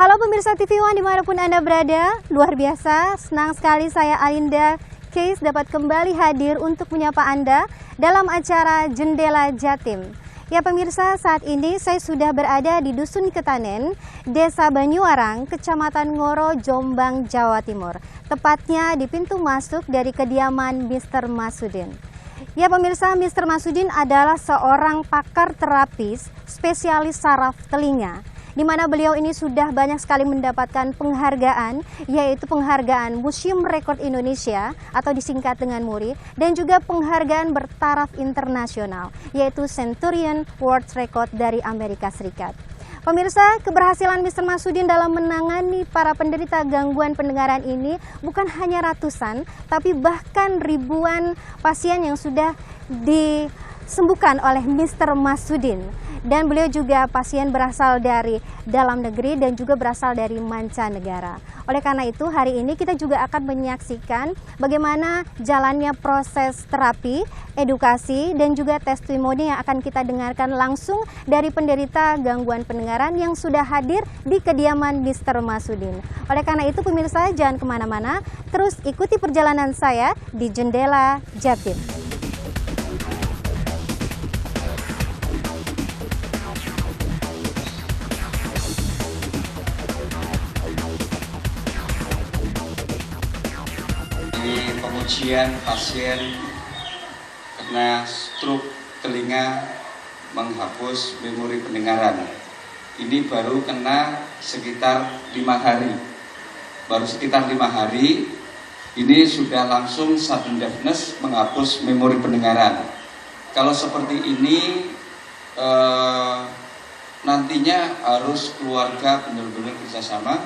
Halo pemirsa TV One dimanapun Anda berada, luar biasa, senang sekali saya Alinda Case dapat kembali hadir untuk menyapa Anda dalam acara Jendela Jatim. Ya pemirsa, saat ini saya sudah berada di Dusun Ketanen, Desa Banyuwarang, Kecamatan Ngoro, Jombang, Jawa Timur. Tepatnya di pintu masuk dari kediaman Mr. Masudin. Ya pemirsa, Mr. Masudin adalah seorang pakar terapis spesialis saraf telinga, di mana beliau ini sudah banyak sekali mendapatkan penghargaan, yaitu penghargaan Museum Rekor Indonesia atau disingkat dengan MURI, dan juga penghargaan bertaraf internasional, yaitu Centurion World Record dari Amerika Serikat. Pemirsa, keberhasilan Mr. Masudin dalam menangani para penderita gangguan pendengaran ini bukan hanya ratusan, tapi bahkan ribuan pasien yang sudah disembuhkan oleh Mr. Masudin. Dan beliau juga pasien berasal dari dalam negeri dan juga berasal dari mancanegara. Oleh karena itu hari ini kita juga akan menyaksikan bagaimana jalannya proses terapi, edukasi dan juga testimoni yang akan kita dengarkan langsung dari penderita gangguan pendengaran yang sudah hadir di kediaman Mr. Masudin. Oleh karena itu pemirsa jangan kemana-mana, terus ikuti perjalanan saya di Jendela Jatim. Pengujian pasien kena stroke telinga menghapus memori pendengaran. Ini baru kena sekitar 5 hari. Baru sekitar 5 hari ini sudah langsung sudden deafness menghapus memori pendengaran. Kalau seperti ini nantinya harus keluarga benar-benar kerjasama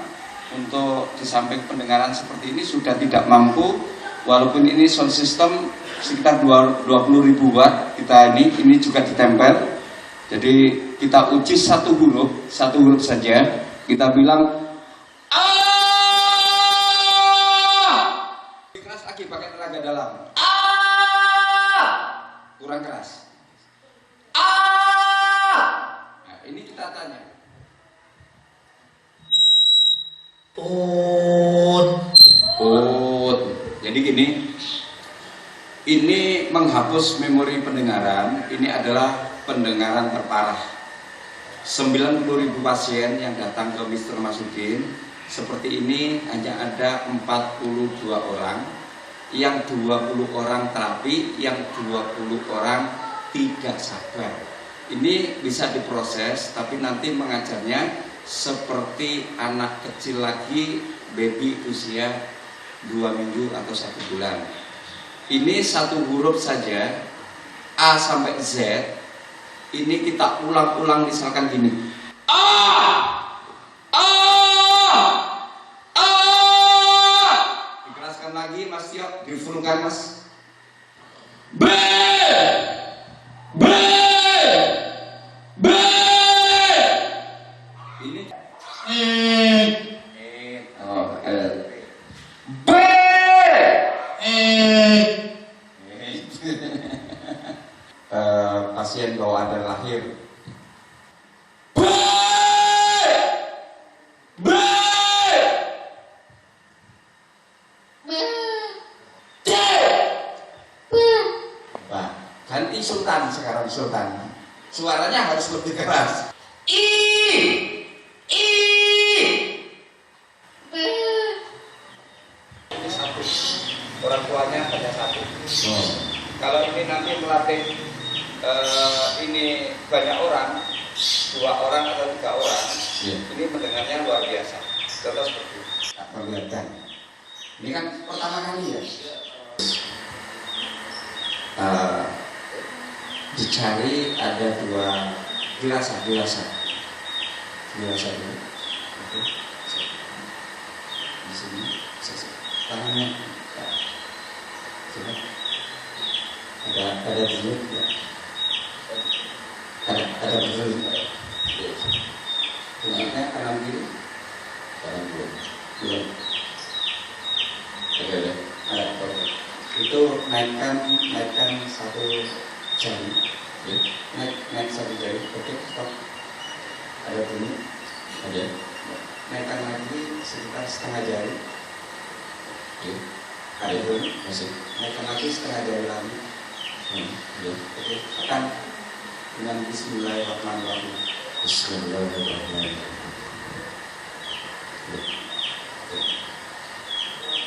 untuk di samping pendengaran seperti ini sudah tidak mampu. Walaupun ini sound system sekitar 20.000 watt kita ini juga ditempel. Jadi kita uji satu huruf saja. Kita bilang lebih keras lagi pakai tenaga dalam. Kurang keras. Nah, ini kita tanya. Jadi gini, ini menghapus memori pendengaran, ini adalah pendengaran terparah. 90.000 pasien yang datang ke Mr. Masudin, seperti ini hanya ada 42 orang, yang 20 orang terapi, yang 20 orang tidak sabar. Ini bisa diproses, tapi nanti mengajarnya seperti anak kecil lagi, baby usia 2 minggu atau 1 bulan. Ini satu huruf saja, A sampai Z. Ini kita ulang-ulang misalkan gini. Dikeraskan lagi Mas Tio, difulkan Mas. B. Ini pasien bawaan lahir. Ganti Sultan sekarang, Sultan. Suaranya harus lebih keras. Ini satu. Orang tuanya hanya satu. Kalau ini nanti melatih ini banyak orang, 2 orang atau 3 orang, ini mendengarnya luar biasa. Contoh seperti ini. Perlihatkan. Ini kan pertama kali ya. Dicari ada 2 gelas ini. Oke. Di sini, tangannya. Coba. Ada duit ya. Ada ada dulu. Tunjuknya kanan kiri. Kanan belum. Belum. Oke, deh. Ada oke. Itu naikkan satu jari. Ya, Naik satu jari. Oke, stop. Ada bunyi. ada. Naikkan lagi sekitar setengah jari. Ya, Ada bunyi. masih. Naikkan lagi setengah jari lagi. Ya. Oke, tekan dengan Bismillahirrahmanirrahim. Bismillahirrahmanirrahim.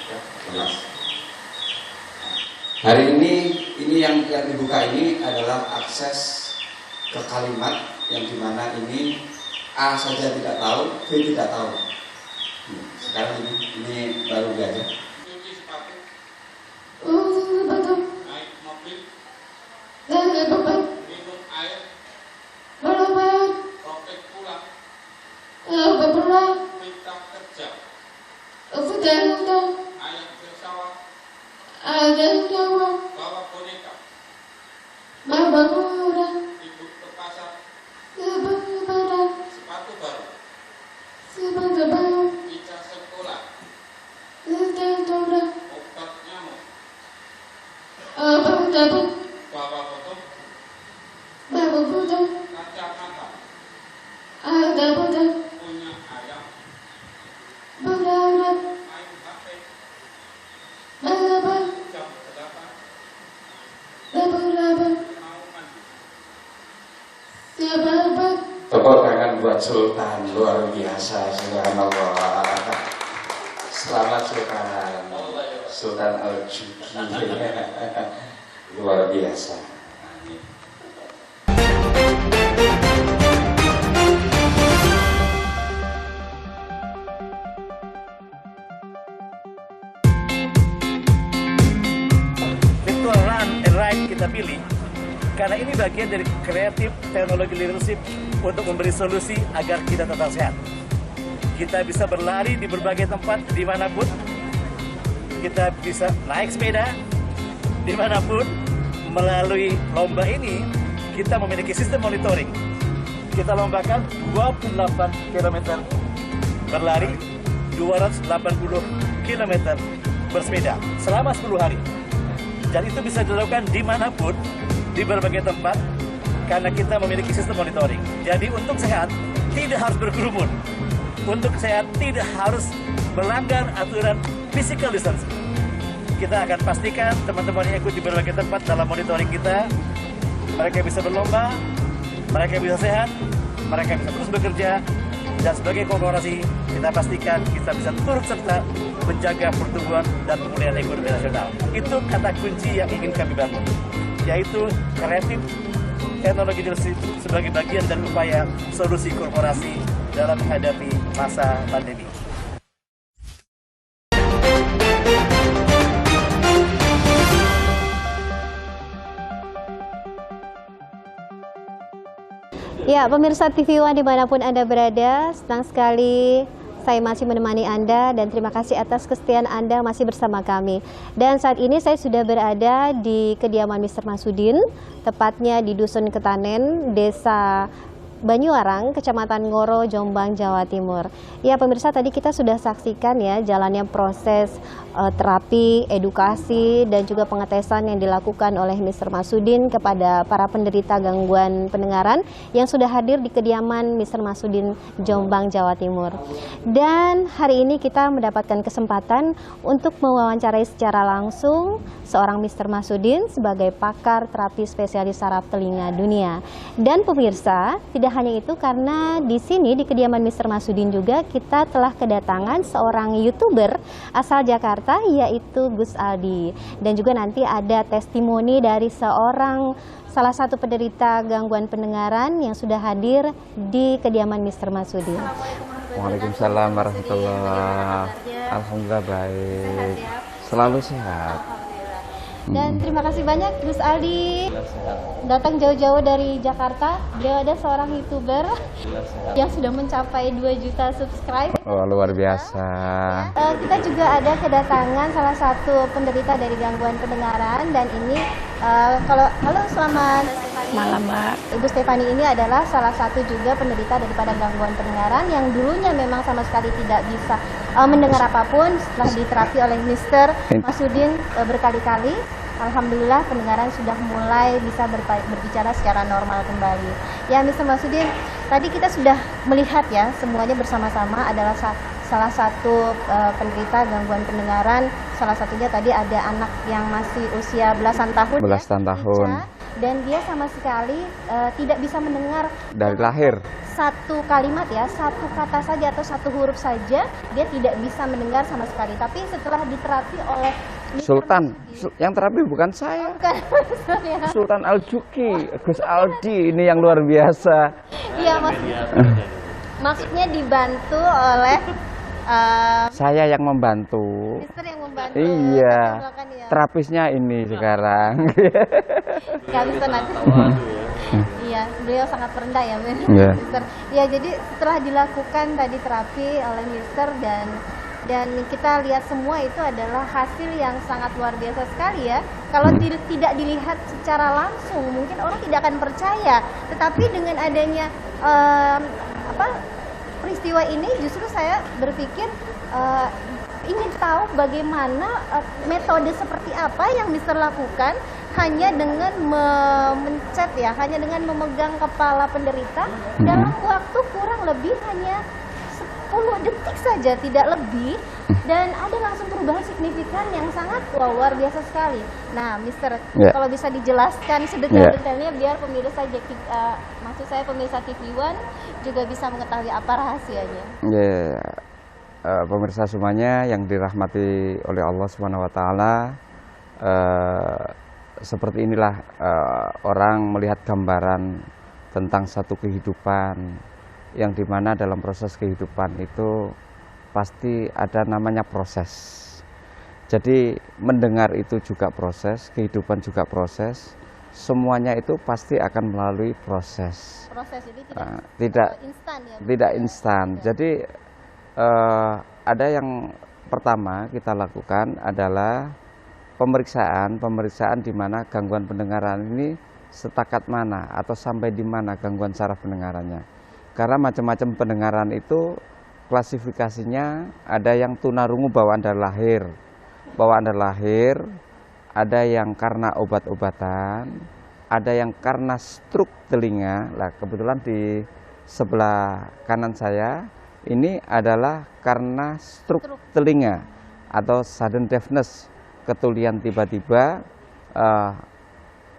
Ya, jelas. Hari ini yang dibuka ini adalah akses ke kalimat yang dimana ini A saja tidak tahu, B tidak tahu. Sekarang ini baru belajar. Cuci sepatu, naik mobil, minum air, topik pulang, minta kerja, ayam bersawah, bawa boneka, ibu ke pasar, sepatu baru, ijazah sekolah, obat nyamuk, bawa potong, kacamata, punya ayam, main HP, jam 8, mau mandi. Tepuk tangan buat Sultan, luar biasa, subhanallah. Selamat Sultan Al-Juki. Luar biasa. Virtual run and ride kita pilih karena ini bagian dari kreatif teknologi leadership untuk memberi solusi agar kita tetap sehat. Kita bisa berlari di berbagai tempat dimanapun, kita bisa naik sepeda dimanapun. Melalui lomba ini kita memiliki sistem monitoring. Kita lombakan 28 km berlari, 280 km bersepeda selama 10 hari. Dan itu bisa dilakukan dimanapun, di berbagai tempat, karena kita memiliki sistem monitoring. Jadi untuk sehat, tidak harus berkerumun. Untuk sehat, tidak harus melanggar aturan physical distancing. Kita akan pastikan teman-teman yang ikut di berbagai tempat dalam monitoring kita, mereka bisa berlomba, mereka bisa sehat, mereka bisa terus bekerja, dan sebagai korporasi, kita pastikan kita bisa turut serta menjaga pertumbuhan dan pemulihan ekonomi nasional. Itu kata kunci yang ingin kami bangun, yaitu kreatif teknologi leadership sebagai bagian dari upaya solusi korporasi dalam menghadapi masa pandemi. Ya, pemirsa TV One dimanapun Anda berada, senang sekali saya masih menemani Anda dan terima kasih atas kesetiaan Anda masih bersama kami. Dan saat ini saya sudah berada di kediaman Mr. Masudin, tepatnya di Dusun Ketanen, Desa Banyuwarang, Kecamatan Ngoro, Jombang, Jawa Timur. Ya pemirsa, tadi kita sudah saksikan ya jalannya proses terapi, edukasi, dan juga pengetesan yang dilakukan oleh Mr. Masudin kepada para penderita gangguan pendengaran yang sudah hadir di kediaman Mr. Masudin, Jombang, Jawa Timur. Dan hari ini kita mendapatkan kesempatan untuk mewawancarai secara langsung seorang Mr. Masudin sebagai pakar terapi spesialis saraf telinga dunia. Dan pemirsa, tidak hanya itu, karena di sini di kediaman Mr. Masudin juga kita telah kedatangan seorang YouTuber asal Jakarta, yaitu Gus Aldi. Dan juga nanti ada testimoni dari salah satu penderita gangguan pendengaran yang sudah hadir di kediaman Mr. Masudin. Waalaikumsalam warahmatullahi wabarakatuh. Alhamdulillah baik. Selalu sehat. Dan terima kasih banyak Gus Aldi datang jauh-jauh dari Jakarta. Beliau ada seorang YouTuber yang sudah mencapai 2 juta subscribe. Oh, luar biasa. Kita juga ada kedatangan salah satu penderita dari gangguan pendengaran, dan ini halo, selamat Malam, Mbak. Ibu Stefani ini adalah salah satu juga penderita daripada gangguan pendengaran yang dulunya memang sama sekali tidak bisa mendengar apapun. Setelah diterapi oleh Mr. Masudin berkali-kali, alhamdulillah pendengaran sudah mulai bisa berbicara secara normal kembali. Ya, Mr. Masudin, tadi kita sudah melihat ya, semuanya bersama-sama adalah salah satu penderita gangguan pendengaran. Salah satunya tadi ada anak yang masih usia belasan tahun. Belasan tahun. Dan dia sama sekali tidak bisa mendengar Dari lahir. satu kalimat ya, satu kata saja atau satu huruf saja, dia tidak bisa mendengar sama sekali. Tapi setelah diterapi oleh Sultan, yang terapi bukan saya. bukan ya. Sultan Al-Juki, Gus Aldi, ini yang luar biasa. Iya, maksudnya dibantu oleh Saya yang membantu. Mister yang membantu. Iya, Silakan ya. terapisnya ini sekarang. Nggak bisa nanti. Iya, beliau sangat rendah ya, Iya. Mister. Ya, jadi setelah dilakukan tadi terapi oleh Mister dan kita lihat semua itu adalah hasil yang sangat luar biasa sekali ya. Kalau tidak dilihat secara langsung, mungkin orang tidak akan percaya. Tetapi dengan adanya peristiwa ini, justru saya berpikir ingin tahu bagaimana metode seperti apa yang Mister lakukan hanya dengan memencet ya, hanya dengan memegang kepala penderita dalam waktu kurang lebih hanya 10 detik saja, tidak lebih, dan ada langsung perubahan signifikan yang sangat luar biasa sekali. Nah, Mister, kalau bisa dijelaskan sedetail-detailnya biar pemirsa maksud saya pemirsa TV One juga bisa mengetahui apa rahasianya. Pemirsa semuanya yang dirahmati oleh Allah Subhanahu wa taala, seperti inilah orang melihat gambaran tentang satu kehidupan yang dimana dalam proses kehidupan itu pasti ada namanya proses. Jadi mendengar itu juga proses, kehidupan juga proses, semuanya itu pasti akan melalui proses. Proses ini tidak instan ya. Tidak instan. Jadi ada yang pertama kita lakukan adalah pemeriksaan di mana gangguan pendengaran ini setakat mana atau sampai di mana gangguan saraf pendengarannya. Karena macam-macam pendengaran itu klasifikasinya ada yang tunarungu bawaan dari lahir. Bawaan dari lahir, ada yang karena obat-obatan, ada yang karena stroke telinga. Nah, kebetulan di sebelah kanan saya ini adalah karena stroke telinga atau sudden deafness, ketulian tiba-tiba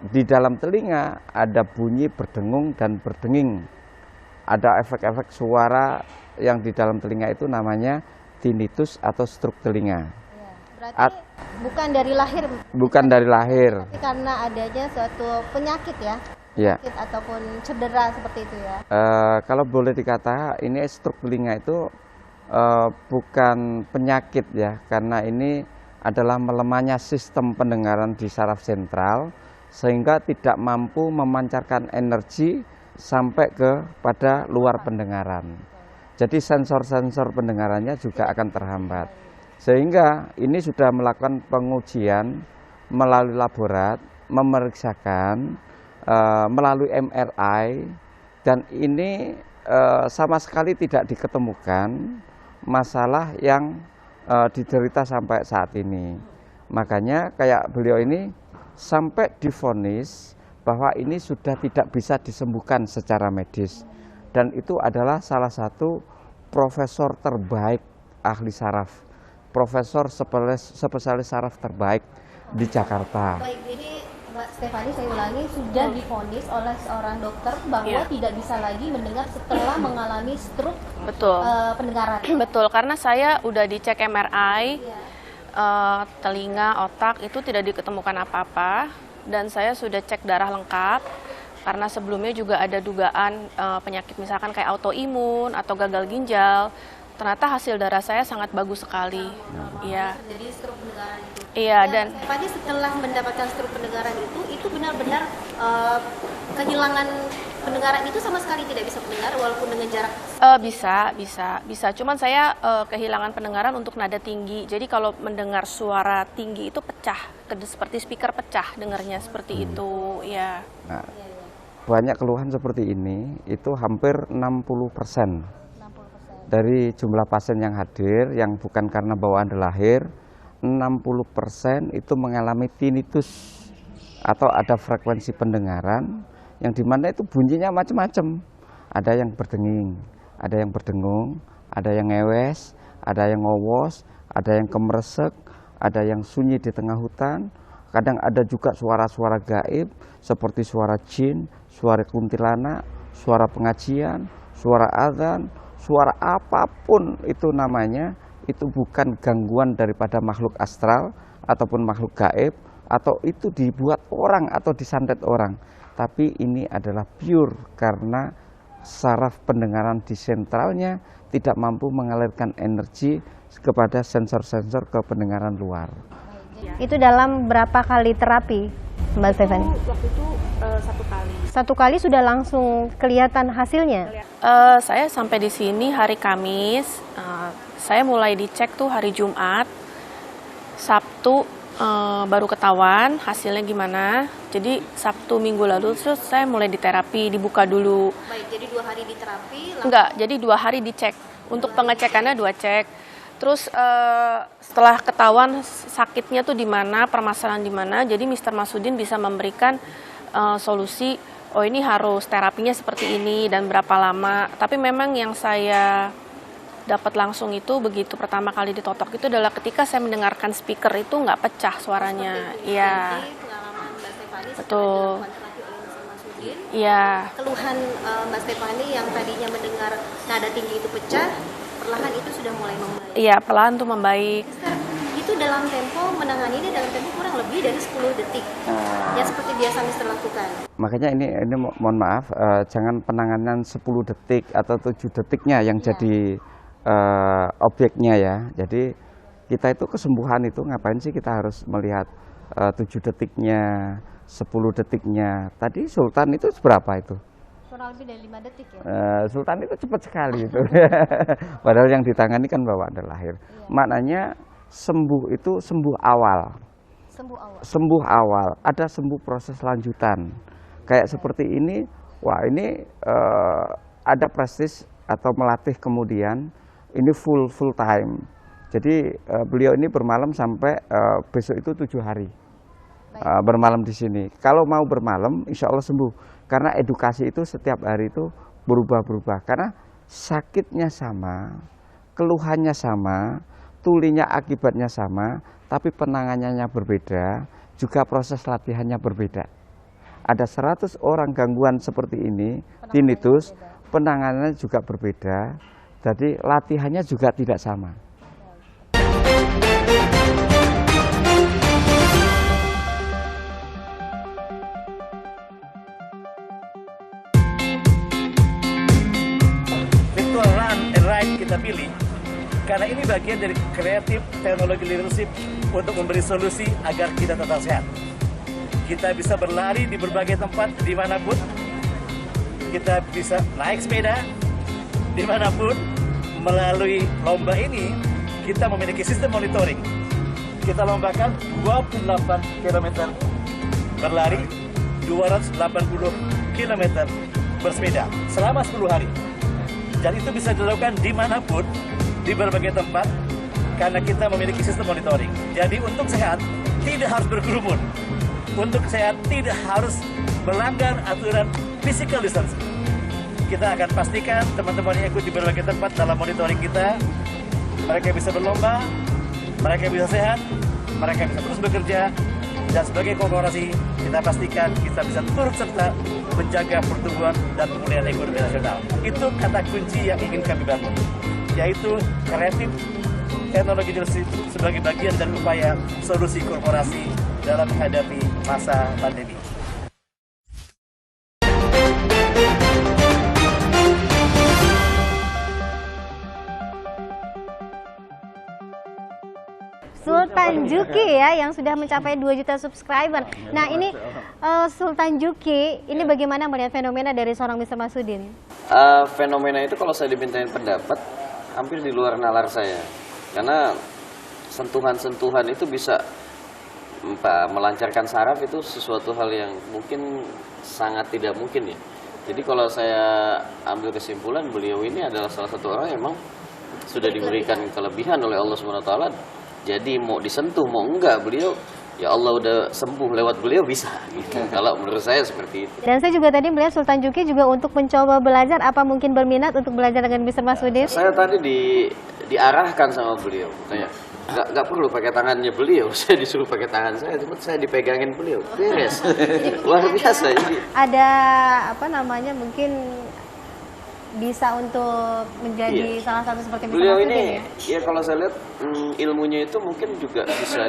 di dalam telinga ada bunyi berdengung dan berdenging. Ada efek-efek suara yang di dalam telinga itu namanya tinnitus atau stroke telinga. Berarti bukan dari lahir. Bukan dari lahir. Tapi karena adanya suatu penyakit ya. Ya. Penyakit ataupun cedera seperti itu ya. Kalau boleh dikata ini stroke telinga itu bukan penyakit ya, karena ini adalah melemahnya sistem pendengaran di saraf sentral sehingga tidak mampu memancarkan energi sampai kepada luar pendengaran. Jadi sensor-sensor pendengarannya juga akan terhambat. Sehingga ini sudah melakukan pengujian melalui laborat, memeriksakan melalui MRI, dan ini sama sekali tidak diketemukan masalah yang diderita sampai saat ini. Makanya kayak beliau ini sampai divonis bahwa ini sudah tidak bisa disembuhkan secara medis, dan itu adalah salah satu profesor terbaik ahli saraf, profesor spesialis saraf terbaik di Jakarta. Baik, ini Mbak Stefani, saya ulangi, sudah divonis oleh seorang dokter bahwa tidak bisa lagi mendengar setelah mengalami stroke. Betul. Pendengaran. Betul, karena saya udah dicek MRI, telinga, otak itu tidak diketemukan apa-apa. Dan saya sudah cek darah lengkap, karena sebelumnya juga ada dugaan penyakit misalkan kayak autoimun atau gagal ginjal. Ternyata hasil darah saya sangat bagus sekali. Iya. Jadi stroke pendengaran itu. Iya, dan Stefani setelah mendapatkan stroke pendengaran itu benar-benar kehilangan pendengaran itu sama sekali tidak bisa mendengar walaupun dengan jarak. bisa. Cuman saya kehilangan pendengaran untuk nada tinggi. Jadi kalau mendengar suara tinggi itu pecah, seperti speaker pecah dengarnya seperti itu, ya. Nah, banyak keluhan seperti ini, itu hampir 60% dari jumlah pasien yang hadir, yang bukan karena bawaan lahir, 60% itu mengalami tinnitus atau ada frekuensi pendengaran yang dimana itu bunyinya macam-macam. Ada yang berdenging, ada yang berdengung, ada yang ngewes, ada yang ngowos, ada yang kemeresek, ada yang sunyi di tengah hutan. Kadang ada juga suara-suara gaib seperti suara jin, suara kuntilanak, suara pengajian, suara azan, suara apapun itu namanya, itu bukan gangguan daripada makhluk astral ataupun makhluk gaib, atau itu dibuat orang atau disantet orang. Tapi ini adalah pure karena saraf pendengaran di sentralnya tidak mampu mengalirkan energi kepada sensor-sensor ke pendengaran luar. Itu dalam berapa kali terapi, Mbak Stefani? Waktu itu 1 kali. 1 kali sudah langsung kelihatan hasilnya? Saya sampai di sini hari Kamis, saya mulai dicek tuh hari Jumat, Sabtu baru ketahuan hasilnya gimana. Jadi Sabtu minggu lalu terus saya mulai diterapi, dibuka dulu. Baik, jadi 2 hari diterapi? Enggak, jadi 2 hari dicek. Untuk pengecekannya 2 cek. Terus setelah ketahuan sakitnya tuh di mana, permasalahan di mana, jadi Mr. Masudin bisa memberikan solusi, oh ini harus terapinya seperti ini dan berapa lama. Tapi memang yang saya dapat langsung itu begitu pertama kali ditotok itu adalah ketika saya mendengarkan speaker itu nggak pecah suaranya. Iya. Betul. Iya. Keluhan Mbak Stefani yang tadinya mendengar nada tinggi itu pecah, perlahan itu sudah mulai membaik. Iya, pelan tuh membaik. Sekarang itu dalam tempo menanganinya dalam tempo kurang lebih dari 10 detik. Ya seperti biasa Mister lakukan. Makanya ini mohon maaf, jangan penanganan 10 detik atau 7 detiknya yang jadi objeknya ya. Jadi kita itu kesembuhan itu ngapain sih kita harus melihat 7 detiknya, 10 detiknya. Tadi Sultan itu seberapa itu? Kurang lebih dari 5 detik ya? Sultan itu cepat sekali itu. Padahal yang ditangani kan bawaan lahir. Iya. Maknanya sembuh itu sembuh awal. Sembuh awal. Sembuh awal. Ada sembuh proses lanjutan. Kayak seperti ini, wah ini ada prestis atau melatih kemudian ini full time. Jadi beliau ini bermalam sampai besok itu 7 hari. Bermalam di sini. Kalau mau bermalam, insya Allah sembuh. Karena edukasi itu setiap hari itu berubah-berubah. Karena sakitnya sama, keluhannya sama, tulinya akibatnya sama, tapi penanganannya berbeda, juga proses latihannya berbeda. Ada 100 orang gangguan seperti ini, tinnitus, penanganannya juga berbeda, jadi latihannya juga tidak sama. Virtual run and ride kita pilih karena ini bagian dari kreatif teknologi leadership untuk memberi solusi agar kita tetap sehat. Kita bisa berlari di berbagai tempat dimanapun, kita bisa naik sepeda dimanapun. Melalui lomba ini kita memiliki sistem monitoring. Kita lombakan 28 km berlari, 280 km bersepeda selama 10 hari. Dan itu bisa dilakukan dimanapun, di berbagai tempat, karena kita memiliki sistem monitoring. Jadi untuk sehat, tidak harus berkerumun. Untuk sehat, tidak harus melanggar aturan physical distancing. Kita akan pastikan teman-teman yang ikut di berbagai tempat dalam monitoring kita, mereka bisa berlomba, mereka bisa sehat, mereka bisa terus bekerja, dan sebagai korporasi, kita pastikan kita bisa turut serta menjaga pertumbuhan dan pemulihan ekonomi nasional. Itu kata kunci yang ingin kami bangun, yaitu kreatif teknologi leadership sebagai bagian dari upaya solusi korporasi dalam menghadapi masa pandemi. Sultan Juki ya yang sudah mencapai 2 juta subscriber. Nah ini Sultan Juki, ini bagaimana melihat fenomena dari seorang Mr. Masudin? Fenomena itu kalau saya dimintain pendapat hampir di luar nalar saya. Karena sentuhan-sentuhan itu bisa melancarkan saraf itu sesuatu hal yang mungkin sangat tidak mungkin ya. Jadi kalau saya ambil kesimpulan, beliau ini adalah salah satu orang yang memang sudah diberikan kelebihan oleh Allah SWT. Jadi mau disentuh mau enggak, beliau ya Allah udah sembuh lewat beliau bisa gitu. Kalau menurut saya seperti itu. Dan saya juga tadi melihat Sultan Juki juga untuk mencoba belajar, apa mungkin berminat untuk belajar dengan Mr. Masudin? Saya tadi diarahkan sama beliau, kayak nggak perlu pakai tangannya beliau, saya disuruh pakai tangan saya, cuma saya dipegangin beliau, beres. Luar biasa. Jadi ada apa namanya, mungkin bisa untuk menjadi salah satu seperti Mr. beliau Masudin ini ya? ya kalau saya lihat ilmunya itu mungkin juga bisa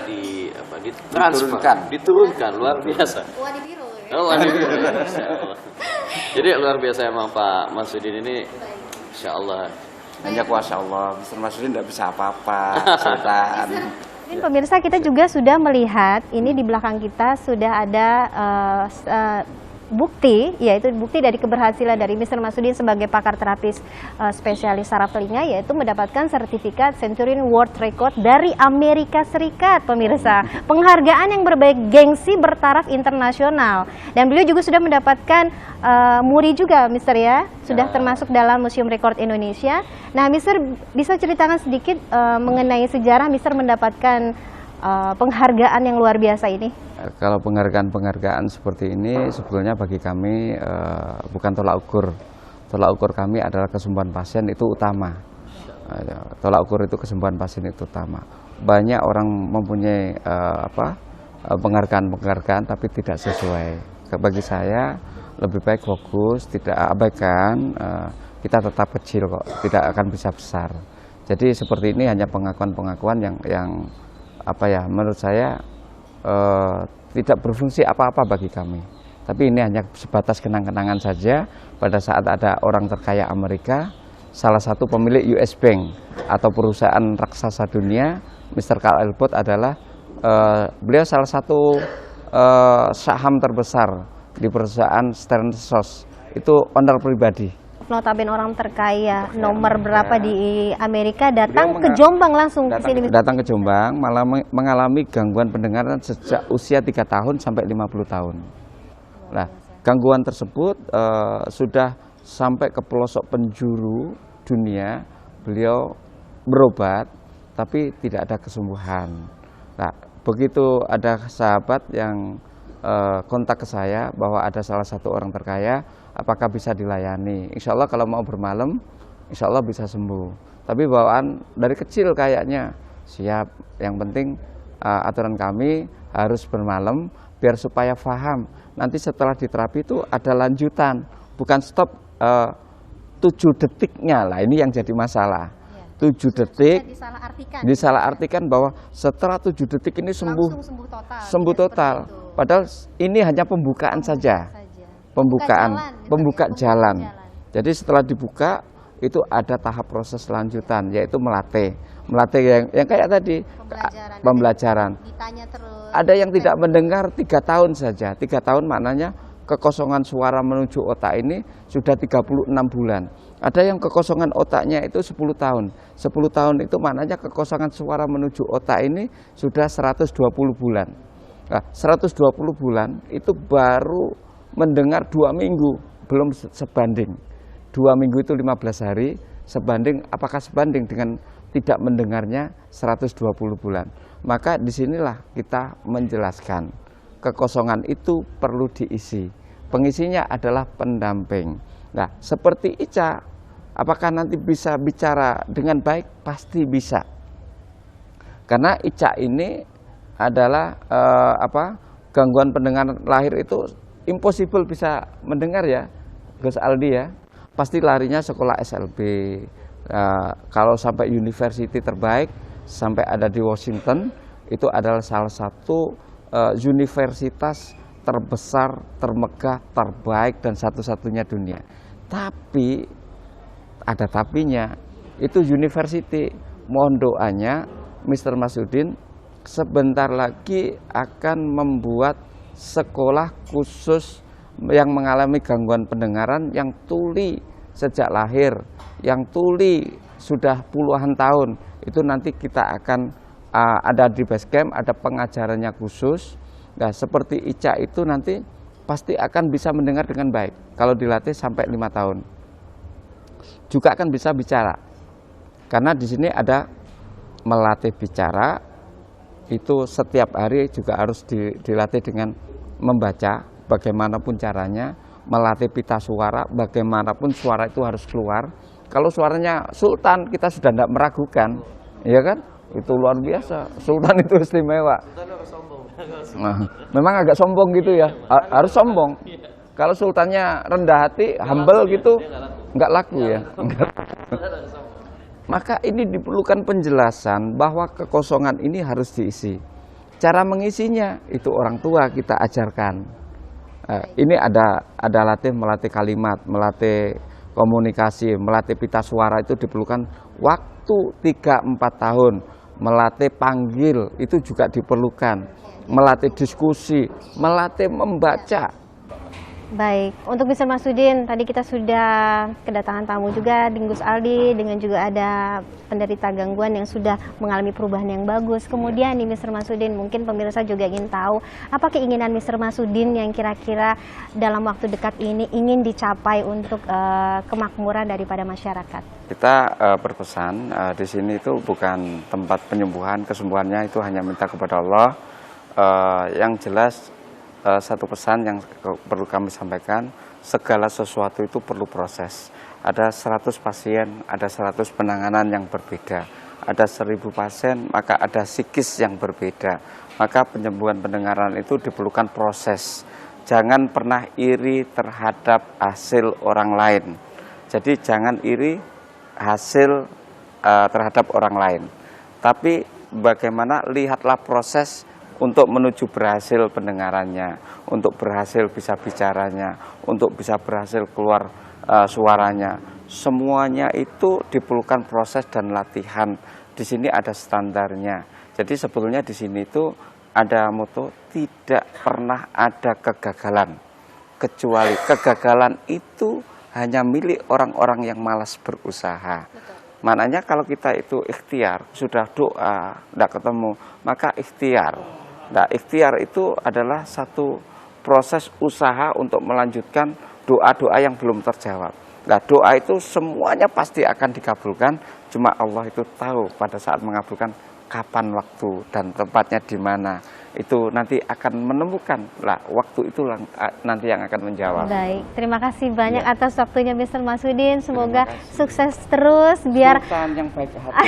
diturunkan luar biasa. Wadi biru ya? Oh, wadi biru. Masya Allah. Jadi luar biasa emang Pak Masudin ini, Insya Allah. Hanya kuasa Allah, Mr. Masudin tidak bisa apa-apa, Sultan. Ini pemirsa, kita juga sudah melihat ini di belakang kita sudah ada bukti, yaitu bukti dari keberhasilan dari Mr. Masudin sebagai pakar terapis spesialis saraf telinga, yaitu mendapatkan sertifikat Centurion World Record dari Amerika Serikat, pemirsa. Penghargaan yang bergengsi bertaraf internasional. Dan beliau juga sudah mendapatkan muri juga, Mister ya, sudah termasuk dalam Museum Rekor Indonesia. Nah, Mister bisa ceritakan sedikit mengenai sejarah Mister mendapatkan penghargaan yang luar biasa ini? Kalau penghargaan seperti ini sebetulnya bagi kami bukan tolak ukur. Tolak ukur kami adalah kesembuhan pasien itu utama. Tolak ukur itu kesembuhan pasien itu utama. Banyak orang mempunyai penghargaan tapi tidak sesuai. Bagi saya lebih baik fokus, tidak abaikan. Kita tetap kecil kok, tidak akan bisa besar. Jadi seperti ini hanya pengakuan-pengakuan yang menurut saya tidak berfungsi apa-apa bagi kami. Tapi ini hanya sebatas kenang-kenangan saja. Pada saat ada orang terkaya Amerika, salah satu pemilik US Bank atau perusahaan raksasa dunia, Mr. Carl Elbot adalah beliau salah satu saham terbesar di perusahaan Stern Sos. Itu owner pribadi. Notabene orang terkaya nomor berapa di Amerika datang ke Jombang langsung ke sini. Datang ke Jombang, malah mengalami gangguan pendengaran sejak usia 3 tahun sampai 50 tahun. Nah, gangguan tersebut sudah sampai ke pelosok penjuru dunia. Beliau berobat, tapi tidak ada kesembuhan. Nah, begitu ada sahabat yang kontak ke saya bahwa ada salah satu orang terkaya, apakah bisa dilayani? Insya Allah kalau mau bermalam, insya Allah bisa sembuh. Tapi bawaan dari kecil kayaknya siap. Yang penting aturan kami harus bermalam biar supaya paham. Nanti setelah diterapi itu ada lanjutan, bukan stop 7 detiknya lah. Ini yang jadi masalah. 7 detik disalahartikan bahwa setelah 7 detik ini sembuh total. Padahal ini hanya pembukaan saja. Pembuka jalan. Jadi setelah dibuka itu ada tahap proses lanjutan, yaitu melatih yang kayak tadi pembelajaran. Ada yang tidak mendengar 3 tahun saja. 3 tahun maknanya kekosongan suara menuju otak ini sudah 36 bulan. Ada yang kekosongan otaknya itu 10 tahun. 10 tahun itu maknanya kekosongan suara menuju otak ini sudah 120 bulan. Nah, 120 bulan itu baru mendengar 2 minggu, belum sebanding. 2 minggu itu 15 hari, apakah sebanding dengan tidak mendengarnya 120 bulan. Maka disinilah kita menjelaskan, kekosongan itu perlu diisi. Pengisinya adalah pendamping. Nah, seperti Ica, apakah nanti bisa bicara dengan baik? Pasti bisa. Karena Ica ini adalah gangguan pendengaran lahir itu impossible bisa mendengar ya, Gus Aldi ya. Pasti larinya sekolah SLB. Kalau sampai university terbaik, sampai ada di Washington, itu adalah salah satu universitas terbesar, termegah, terbaik, dan satu-satunya dunia. Tapi, ada tapinya, itu university. Mohon doanya, Mr. Masudin sebentar lagi akan membuat sekolah khusus yang mengalami gangguan pendengaran yang tuli sejak lahir, yang tuli sudah puluhan tahun. Itu nanti kita akan ada di base camp, ada pengajarannya khusus. Nah, seperti Ica itu nanti pasti akan bisa mendengar dengan baik kalau dilatih sampai 5 tahun. Juga akan bisa bicara. Karena di sini ada melatih bicara, itu setiap hari juga harus dilatih dengan membaca bagaimanapun caranya, melatih pita suara, bagaimanapun suara itu harus keluar. Kalau suaranya Sultan, kita sudah tidak meragukan, ya kan? Itu luar biasa. Sultan itu istimewa. Nah, memang agak sombong gitu ya, harus sombong. Kalau sultannya rendah hati, humble gitu, nggak laku ya. Maka ini diperlukan penjelasan bahwa kekosongan ini harus diisi. Cara mengisinya itu orang tua kita ajarkan. Ini ada melatih kalimat, melatih komunikasi, melatih pita suara itu diperlukan waktu 3-4 tahun. Melatih panggil itu juga diperlukan. Melatih diskusi, melatih membaca. Baik, untuk Mr. Masudin, tadi kita sudah kedatangan tamu juga, Gus Aldi, dengan juga ada penderita gangguan yang sudah mengalami perubahan yang bagus. Kemudian nih Mr. Masudin, mungkin pemirsa juga ingin tahu, apa keinginan Mr. Masudin yang kira-kira dalam waktu dekat ini ingin dicapai untuk kemakmuran daripada masyarakat? Kita berpesan, di sini itu bukan tempat penyembuhan, kesembuhannya itu hanya minta kepada Allah. Yang jelas, satu pesan yang perlu kami sampaikan, segala sesuatu itu perlu proses. Ada 100 pasien, ada 100 penanganan yang berbeda. Ada 1000 pasien, maka ada psikis yang berbeda. Maka penyembuhan pendengaran itu diperlukan proses. Jangan pernah iri terhadap hasil orang lain. Jadi jangan iri hasil terhadap orang lain. Tapi bagaimana, lihatlah proses untuk menuju berhasil pendengarannya, untuk berhasil bisa bicaranya, untuk bisa berhasil keluar suaranya. Semuanya itu diperlukan proses dan latihan. Di sini ada standarnya. Jadi sebetulnya di sini itu ada moto, tidak pernah ada kegagalan. Kecuali kegagalan itu hanya milik orang-orang yang malas berusaha. Maknanya kalau kita itu ikhtiar, sudah doa, tidak ketemu, maka ikhtiar. Nah, ikhtiar itu adalah satu proses usaha untuk melanjutkan doa-doa yang belum terjawab. Nah, doa itu semuanya pasti akan dikabulkan, cuma Allah itu tahu pada saat mengabulkan kapan waktu dan tempatnya di mana. Itu nanti akan menemukan lah, waktu itu nanti yang akan menjawab. Baik, terima kasih banyak atas waktunya Mr. Masudin. Semoga sukses terus biar Sultan yang baik hati.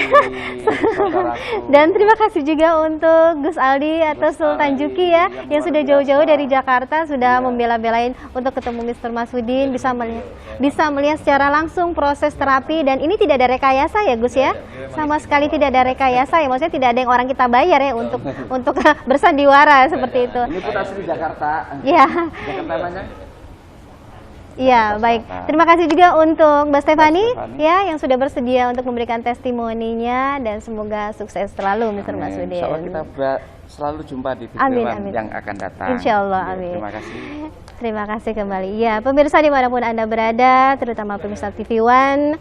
Dan terima kasih juga untuk Gus Aldi atau Sultan Juki ya, yang sudah jauh-jauh dari Jakarta sudah membela-belain untuk ketemu Mr. Masudin, bisa melihat secara langsung proses terapi. Dan ini tidak ada rekayasa ya Gus ya, sama sekali tidak ada rekayasa ya, maksudnya tidak ada yang orang kita bayar ya untuk bersandiwara seperti itu. Ini pun asli Jakarta. Iya. Jakarta mana? Iya, baik. Terima kasih juga untuk Mbak Stefani ya yang sudah bersedia untuk memberikan testimoninya, dan semoga sukses selalu Mr. Masudin. Insya Allah kita selalu jumpa di video yang akan datang. Insya Allah, amin. Terima kasih. Terima kasih kembali. Ya, pemirsa dimanapun Anda berada, terutama pemirsa TV One,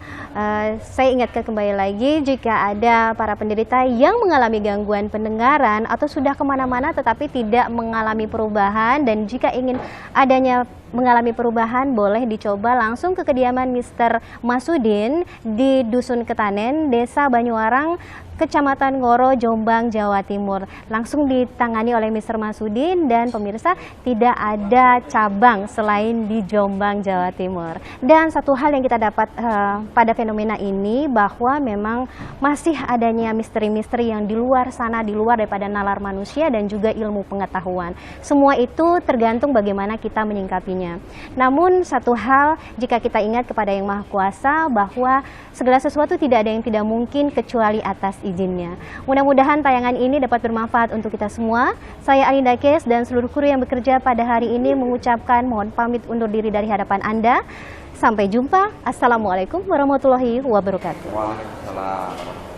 saya ingatkan kembali lagi, jika ada para penderita yang mengalami gangguan pendengaran atau sudah kemana-mana tetapi tidak mengalami perubahan, dan jika ingin adanya mengalami perubahan, boleh dicoba langsung ke kediaman Mr. Masudin di Dusun Ketanen, Desa Banyuwarang, Kecamatan Ngoro, Jombang, Jawa Timur. Langsung ditangani oleh Mr. Masudin, dan pemirsa, tidak ada cabang selain di Jombang, Jawa Timur. Dan satu hal yang kita dapat pada fenomena ini, bahwa memang masih adanya misteri-misteri yang di luar sana, di luar daripada nalar manusia dan juga ilmu pengetahuan. Semua itu tergantung bagaimana kita menyingkapinya. Namun satu hal, jika kita ingat kepada Yang Maha Kuasa, bahwa segala sesuatu tidak ada yang tidak mungkin kecuali atas izinnya. Mudah-mudahan tayangan ini dapat bermanfaat untuk kita semua. Saya Alinda Kes dan seluruh kru yang bekerja pada hari ini mengucapkan mohon pamit undur diri dari hadapan Anda. Sampai jumpa. Assalamualaikum warahmatullahi wabarakatuh. Waalaikumsalam.